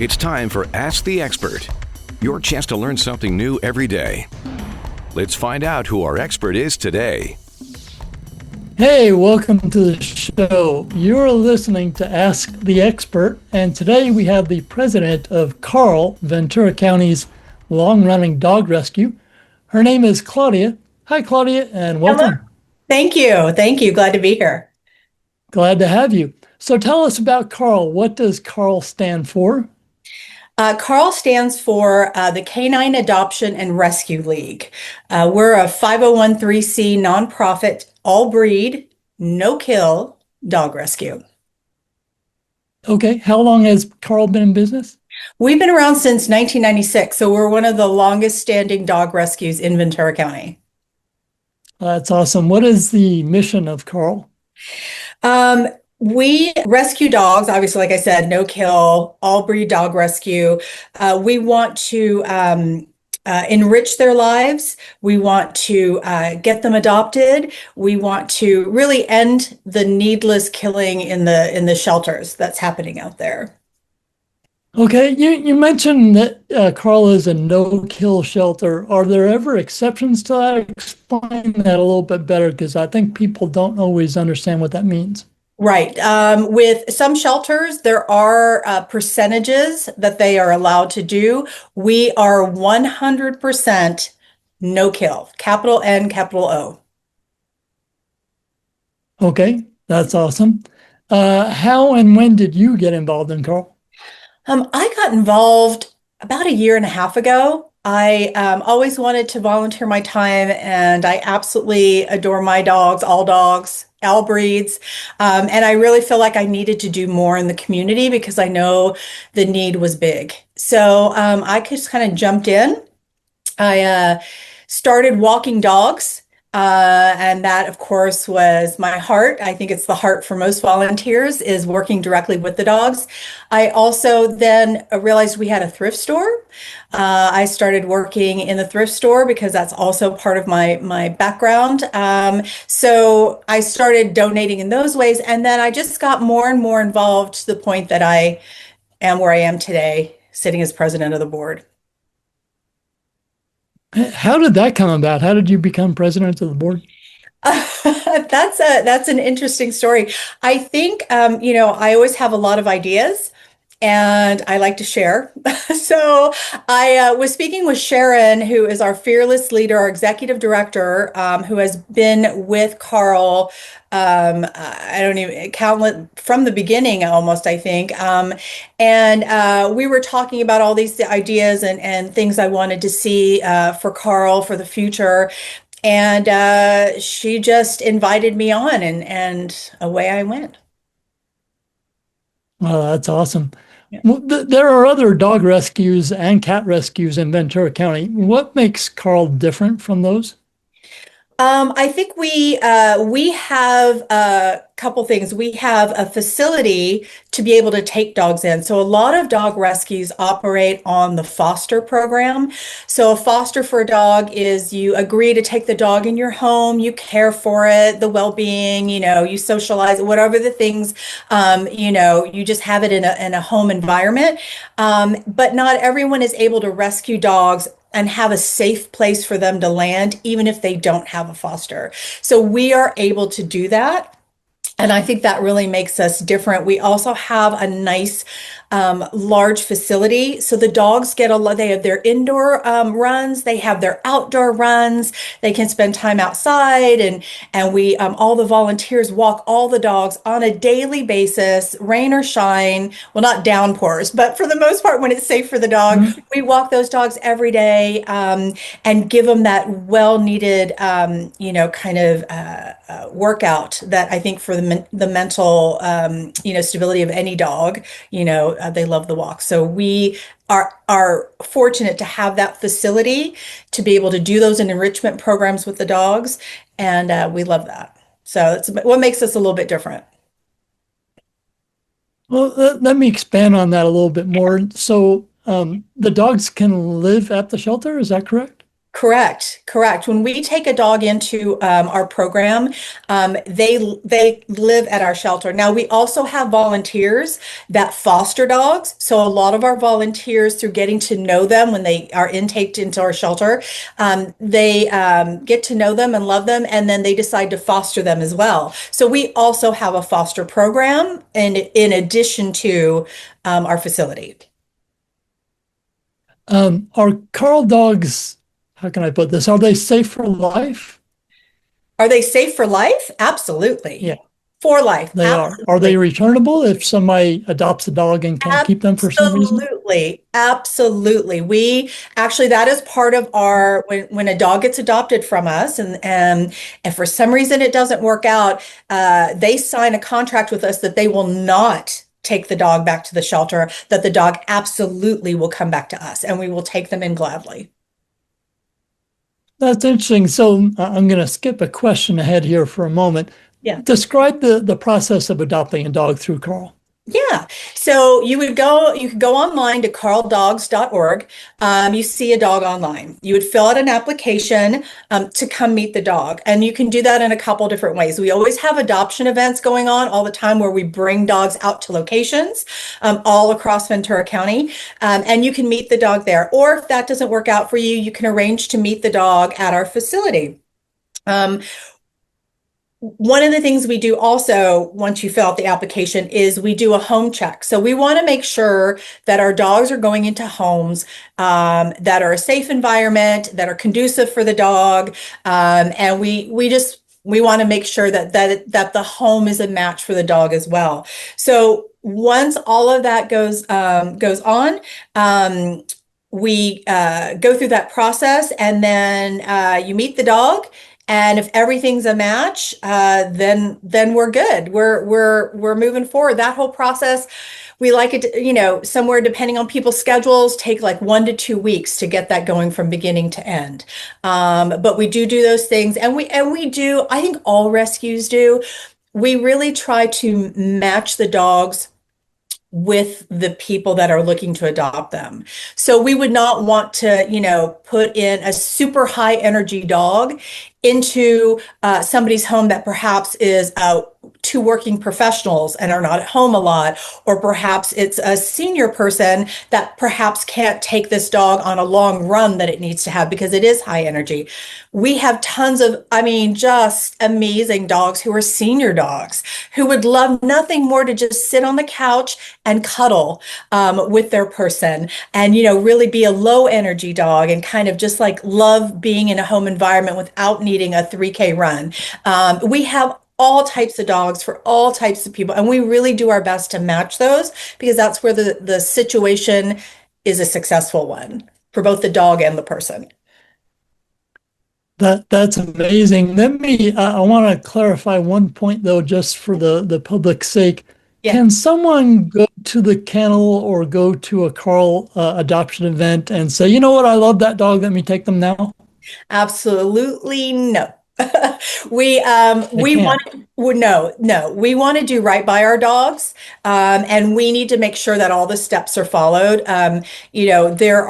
It's time for Ask the Expert, your chance to learn something new every day. Let's find out who our expert is today. Hey, welcome to the show. You're listening to Ask the Expert, and today we have the president of Carl, Ventura County's long-running dog rescue. Her name is Claudia. Hi, Claudia, and Hello. welcome. Thank you. Thank you. Glad to be here. Glad to have you. So tell us about Carl. What does Carl stand for? Carl stands for the Canine Adoption and Rescue League. We're a 501(c) nonprofit, all breed, no kill dog rescue. Okay, how long has Carl been in business? We've been around since 1996, so we're one of the longest standing dog rescues in Ventura County. That's awesome. What is the mission of Carl? We rescue dogs, obviously, like I said, no kill, all breed dog rescue. We want to enrich their lives. We want to get them adopted. We want to really end the needless killing in the shelters that's happening out there. Okay, you mentioned that Carl is a no-kill shelter. Are there ever exceptions to that? Explain that a little bit better, because I think people don't always understand what that means. Right. With some shelters, there are percentages that they are allowed to do. We are 100% no kill, capital N, capital O. Okay, that's awesome. How and when did you get involved in Carl? I got involved about a year and a half ago. I always wanted to volunteer my time, and I absolutely adore my dogs, all breeds. And I really feel like I needed to do more in the community because I know the need was big. So I just kind of jumped in. I started walking dogs. And that, of course, was my heart. I think it's the heart for most volunteers is working directly with the dogs. I also then realized we had a thrift store. I started working in the thrift store because that's also part of my background. So I started donating in those ways. And then I just got more and more involved to the point that I am where I am today, sitting as president of the board. How did that come about? How did you become president of the board? That's an interesting story. I think I always have a lot of ideas and I like to share. So I was speaking with Sharon, who is our fearless leader, our executive director, who has been with Carl. I don't even count it from the beginning almost, I think. And we were talking about all these ideas and things I wanted to see for Carl for the future. And she just invited me on and away I went. Well, that's awesome. Yeah. Well, there are other dog rescues and cat rescues in Ventura County. What makes Carl different from those? I think we have a couple things. We have a facility to be able to take dogs in. So a lot of dog rescues operate on the foster program. So a foster for a dog is you agree to take the dog in your home, you care for it, the well-being, you socialize, whatever the things, you just have it in a home environment. But not everyone is able to rescue dogs and have a safe place for them to land, even if they don't have a foster. So we are able to do that. And I think that really makes us different. We also have a nice large facility. So the dogs get they have their indoor runs, they have their outdoor runs, they can spend time outside and we all the volunteers walk all the dogs on a daily basis, rain or shine. Well, not downpours, but for the most part, when it's safe for the dog, we walk those dogs every day and give them that well-needed, workout that I think for the mental, stability of any dog, they love the walk. So we are fortunate to have that facility to be able to do those enrichment programs with the dogs. And we love that. So it's what makes us a little bit different. Well, let me expand on that a little bit more. So the dogs can live at the shelter, is that correct? Correct, correct. When we take a dog into our program, they live at our shelter. Now we also have volunteers that foster dogs. So a lot of our volunteers, through getting to know them when they are intaked into our shelter, they get to know them and love them, and then they decide to foster them as well. So we also have a foster program, and in addition to our facility. Are Carl dogs, how can I put this? Are they safe for life? Are they safe for life? Absolutely. Yeah, For life, they are. Are they absolutely. returnable if somebody adopts a dog and can't keep them for some reason? Absolutely. Absolutely. We actually, that is part of our, when a dog gets adopted from us and for some reason it doesn't work out, they sign a contract with us that they will not take the dog back to the shelter, that the dog absolutely will come back to us and we will take them in gladly. That's interesting. So I'm going to skip a question ahead here for a moment. Yeah. Describe the process of adopting a dog through Carl. Yeah. So you could go online to carldogs.org. You see a dog online. You would fill out an application to come meet the dog. And you can do that in a couple different ways. We always have adoption events going on all the time where we bring dogs out to locations all across Ventura County. And you can meet the dog there. Or if that doesn't work out for you, you can arrange to meet the dog at our facility. Um, One of the things we do also, once you fill out the application, is we do a home check. So we want to make sure that our dogs are going into homes that are a safe environment, that are conducive for the dog, and we want to make sure that the home is a match for the dog as well. So once all of that goes on. We go through that process, and then you meet the dog. And if everything's a match, then we're good. We're moving forward. That whole process, we like it, somewhere depending on people's schedules, take like 1 to 2 weeks to get that going from beginning to end. But we do those things, and we do. I think all rescues do. We really try to match the dogs with the people that are looking to adopt them. So we would not want to, put in a super high energy dog into somebody's home that perhaps is two working professionals and are not at home a lot, or perhaps it's a senior person that perhaps can't take this dog on a long run that it needs to have because it is high energy. We have tons of, I mean, just amazing dogs who are senior dogs who would love nothing more to just sit on the couch and cuddle with their person and, really be a low energy dog and kind of just like love being in a home environment without needing a 3K run. We have all types of dogs for all types of people, and we really do our best to match those because that's where the situation is a successful one for both the dog and the person. That's amazing. I want to clarify one point though, just for the public's sake. Yeah. Can someone go to the kennel or go to a Carl adoption event and say, you know what, I love that dog, let me take them now? Absolutely no. They We can't. want well, no, we want to do right by our dogs, and we need to make sure that all the steps are followed. There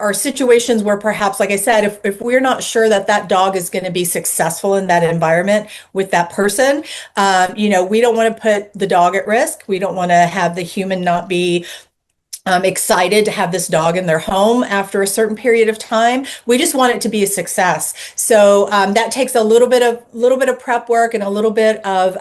are situations where perhaps, like I said, if we're not sure that that dog is going to be successful in that environment with that person, we don't want to put the dog at risk. We don't want to have the human not be excited to have this dog in their home after a certain period of time. We just want it to be a success. So that takes a little bit of prep work and a little bit of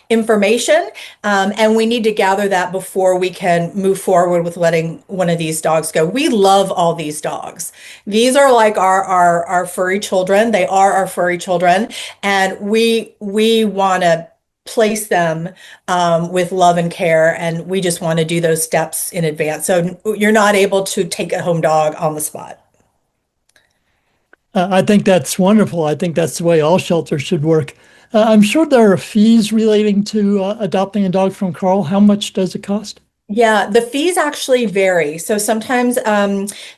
information, and we need to gather that before we can move forward with letting one of these dogs go. We love all these dogs. These are like our furry children. They are our furry children, and we want to place them with love and care, and we just want to do those steps in advance. So you're not able to take a home dog on the spot. I think that's wonderful. I think that's the way all shelters should work. I'm sure there are fees relating to adopting a dog from Carl. How much does it cost? Yeah, the fees actually vary. So sometimes,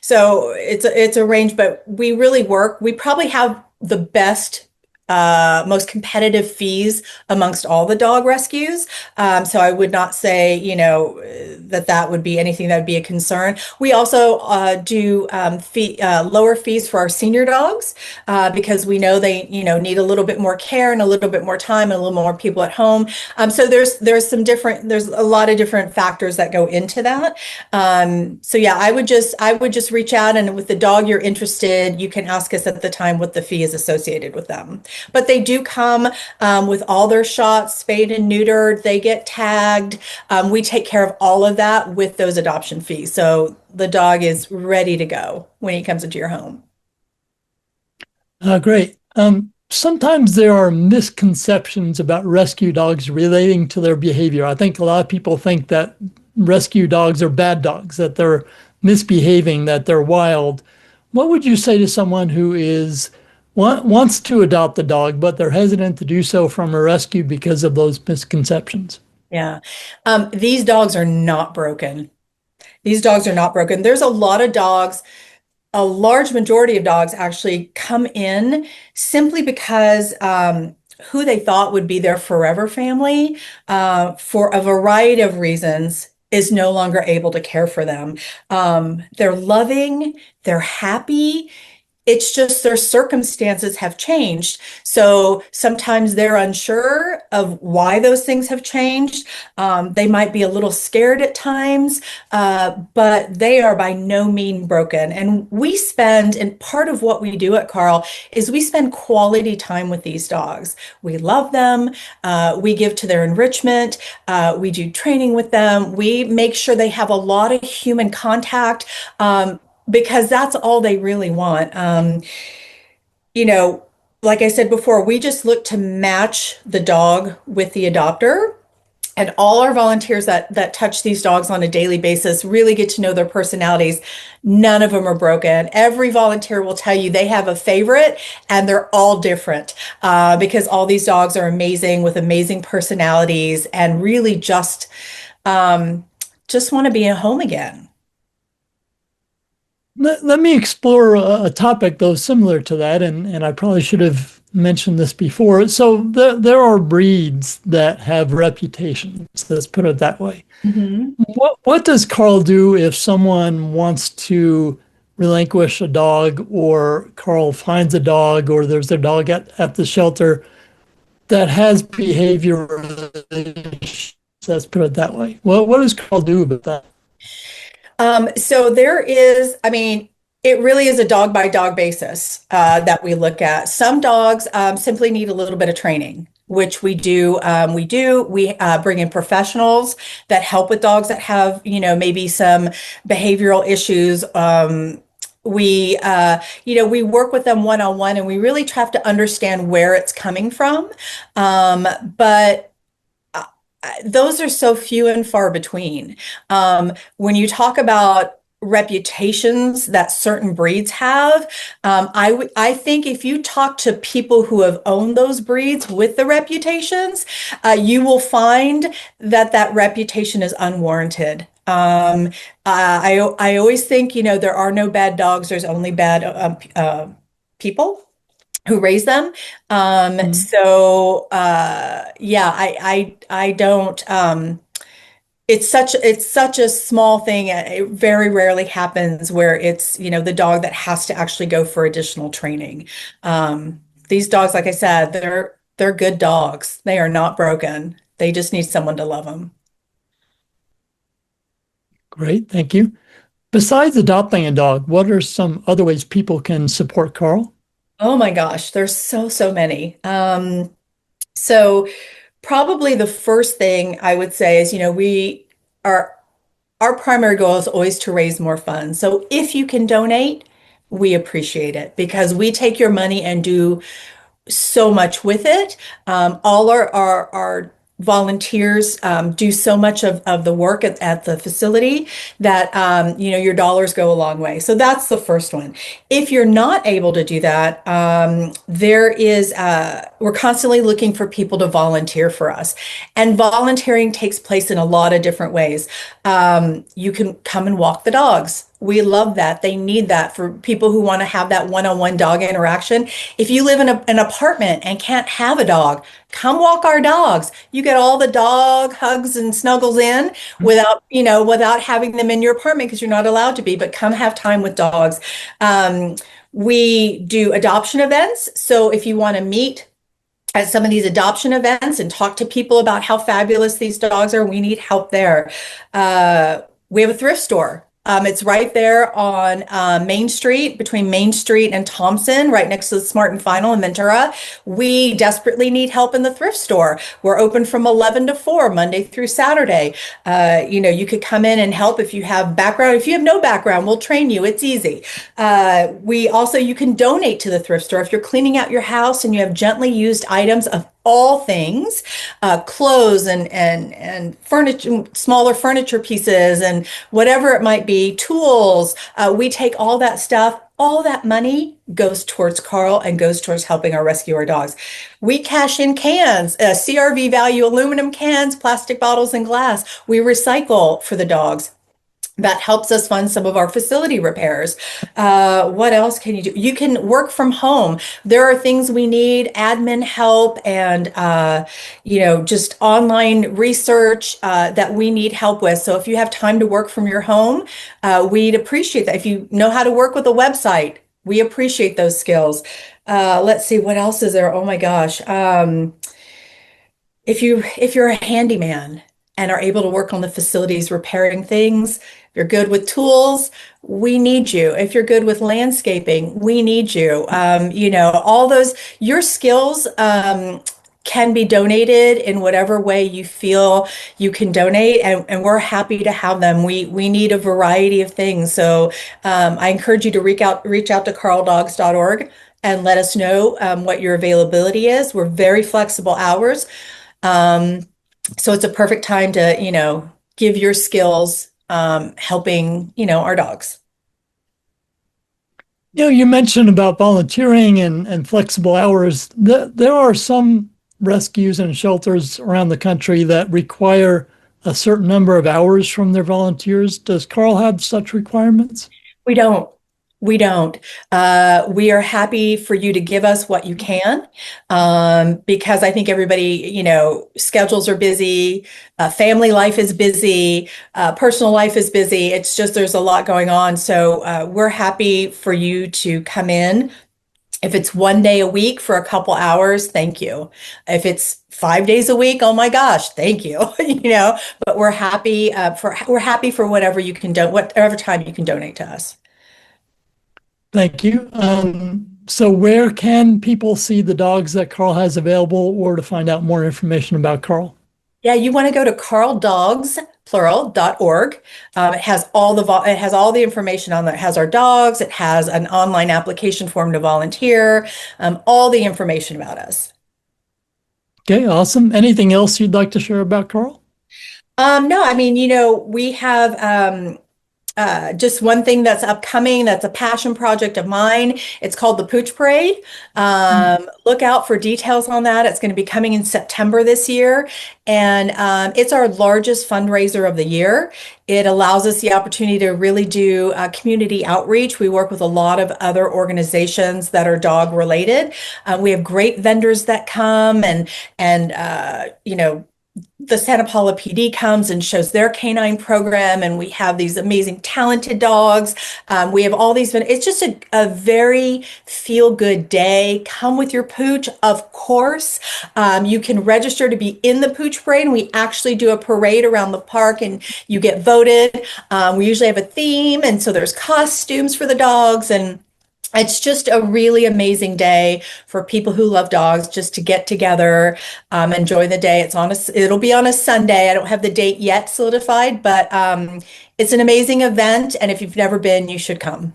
so it's a range, but we really work. We probably have the best most competitive fees amongst all the dog rescues. So I would not say, that would be anything that would be a concern. We also do lower fees for our senior dogs because we know they, need a little bit more care and a little bit more time and a little more people at home. So there's a lot of different factors that go into that. So yeah, I would just reach out, and with the dog you're interested, you can ask us at the time what the fee is associated with them. But they do come with all their shots, spayed and neutered. They get tagged. We take care of all of that with those adoption fees. So the dog is ready to go when he comes into your home. Great. Sometimes there are misconceptions about rescue dogs relating to their behavior. I think a lot of people think that rescue dogs are bad dogs, that they're misbehaving, that they're wild. What would you say to someone who wants to adopt a dog, but they're hesitant to do so from a rescue because of those misconceptions? Yeah. These dogs are not broken. These dogs are not broken. There's a lot of dogs, a large majority of dogs actually come in simply because who they thought would be their forever family, for a variety of reasons, is no longer able to care for them. They're loving, they're happy. It's just their circumstances have changed. So sometimes they're unsure of why those things have changed. They might be a little scared at times, but they are by no means broken. And part of what we do at Carl is we spend quality time with these dogs. We love them. We give to their enrichment. We do training with them. We make sure they have a lot of human contact. Because that's all they really want. You know, like I said before, we just look to match the dog with the adopter. And all our volunteers that touch these dogs on a daily basis really get to know their personalities. None of them are broken. Every volunteer will tell you they have a favorite, and they're all different because all these dogs are amazing with amazing personalities and really just want to be at home again. Let me explore a topic, though, similar to that, and I probably should have mentioned this before. So there are breeds that have reputations, let's put it that way. Mm-hmm. What does Carl do if someone wants to relinquish a dog, or Carl finds a dog, or there's a dog at the shelter that has behavior issues, let's put it that way? Well, what does Carl do about that? So there is, I mean, it really is a dog by dog basis that we look at. Some dogs simply need a little bit of training, which we do. We bring in professionals that help with dogs that have, maybe some behavioral issues. We work with them one on one, and we really try to understand where it's coming from. But those are so few and far between. When you talk about reputations that certain breeds have, I think if you talk to people who have owned those breeds with the reputations, you will find that reputation is unwarranted. I always think, there are no bad dogs. There's only bad people who raise them. Yeah, I don't, it's such a small thing. It very rarely happens where it's, the dog that has to actually go for additional training. These dogs, like I said, they're good dogs. They are not broken. They just need someone to love them. Great, thank you. Besides adopting a dog, what are some other ways people can support Carl? Oh my gosh, there's so many. So probably the first thing I would say is, we are our primary goal is always to raise more funds. So if you can donate, we appreciate it because we take your money and do so much with it. All our volunteers do so much of the work at the facility that your dollars go a long way. So that's the first one. If you're not able to do that, we're constantly looking for people to volunteer for us. And volunteering takes place in a lot of different ways. You can come and walk the dogs We love that. They need that for people who want to have that one-on-one dog interaction. If you live in an apartment and can't have a dog, come walk our dogs. You get all the dog hugs and snuggles in without having them in your apartment because you're not allowed to be, but come have time with dogs. We do adoption events. So if you want to meet at some of these adoption events and talk to people about how fabulous these dogs are, we need help there. We have a thrift store. It's right there on Main Street, between Main Street and Thompson, right next to the Smart and Final in Ventura. We desperately need help in the thrift store. We're open from 11 to 4, Monday through Saturday. You could come in and help if you have background. If you have no background, we'll train you. It's easy. You can donate to the thrift store. If you're cleaning out your house and you have gently used items of all things, clothes and furniture, smaller furniture pieces and whatever it might be, tools. We take all that stuff. All that money goes towards Carl and goes towards helping our rescue our dogs. We cash in cans, CRV value aluminum cans, plastic bottles, and glass. We recycle for the dogs. That helps us fund some of our facility repairs. What else can you do? You can work from home. There are things we need, admin help and, just online research that we need help with. So if you have time to work from your home, we'd appreciate that. If you know how to work with a website, we appreciate those skills. Let's see, what else is there? Oh my gosh. If you're a handyman and are able to work on the facilities repairing things, if you're good with tools, we need you. If you're good with landscaping, we need you. All those, your skills can be donated in whatever way you feel you can donate, and we're happy to have them. We need a variety of things. So I encourage you to reach out to carldogs.org and let us know what your availability is. We're very flexible hours. So it's a perfect time to, give your skills helping, our dogs. You mentioned about volunteering and flexible hours. There are some rescues and shelters around the country that require a certain number of hours from their volunteers. Does Carl have such requirements? We don't. We don't. We are happy for you to give us what you can, because I think everybody, schedules are busy, family life is busy, personal life is busy. It's just there's a lot going on. So we're happy for you to come in. If it's one day a week for a couple hours, thank you. If it's 5 days a week, oh my gosh, thank you. But we're happy for whatever you can whatever time you can donate to us. Thank you. So where can people see the dogs that Carl has available or to find out more information about Carl? Yeah, you want to go to carldogs.org. It has all the information on there. It has our dogs. It has an online application form to volunteer. All the information about us. Okay, awesome. Anything else you'd like to share about Carl? No, we have just one thing that's upcoming. That's a passion project of mine. It's called the Pooch Parade. Look out for details on that. It's going to be coming in September this year. And it's our largest fundraiser of the year. It allows us the opportunity to really do community outreach. We work with a lot of other organizations that are dog related. We have great vendors that come and the Santa Paula PD comes and shows their canine program, and we have these amazing talented dogs. We have all these, it's just a very feel-good day. Come with your Pooch, of course. You can register to be in the Pooch Parade, and we actually do a parade around the park, and you get voted. We usually have a theme, and so there's costumes for the dogs, and it's just a really amazing day for people who love dogs just to get together, enjoy the day. It'll be on a Sunday. I don't have the date yet solidified, but it's an amazing event. And if you've never been, you should come.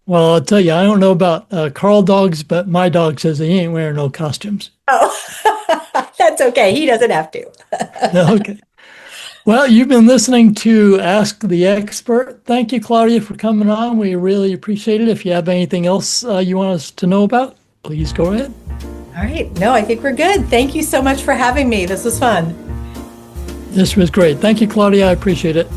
Well, I'll tell you, I don't know about Carl dogs, but my dog says he ain't wearing no costumes. Oh, that's okay. He doesn't have to. Okay. Well, you've been listening to Ask the Expert. Thank you, Claudia, for coming on. We really appreciate it. If you have anything else you want us to know about, please go ahead. All right. No, I think we're good. Thank you so much for having me. This was fun. This was great. Thank you, Claudia. I appreciate it.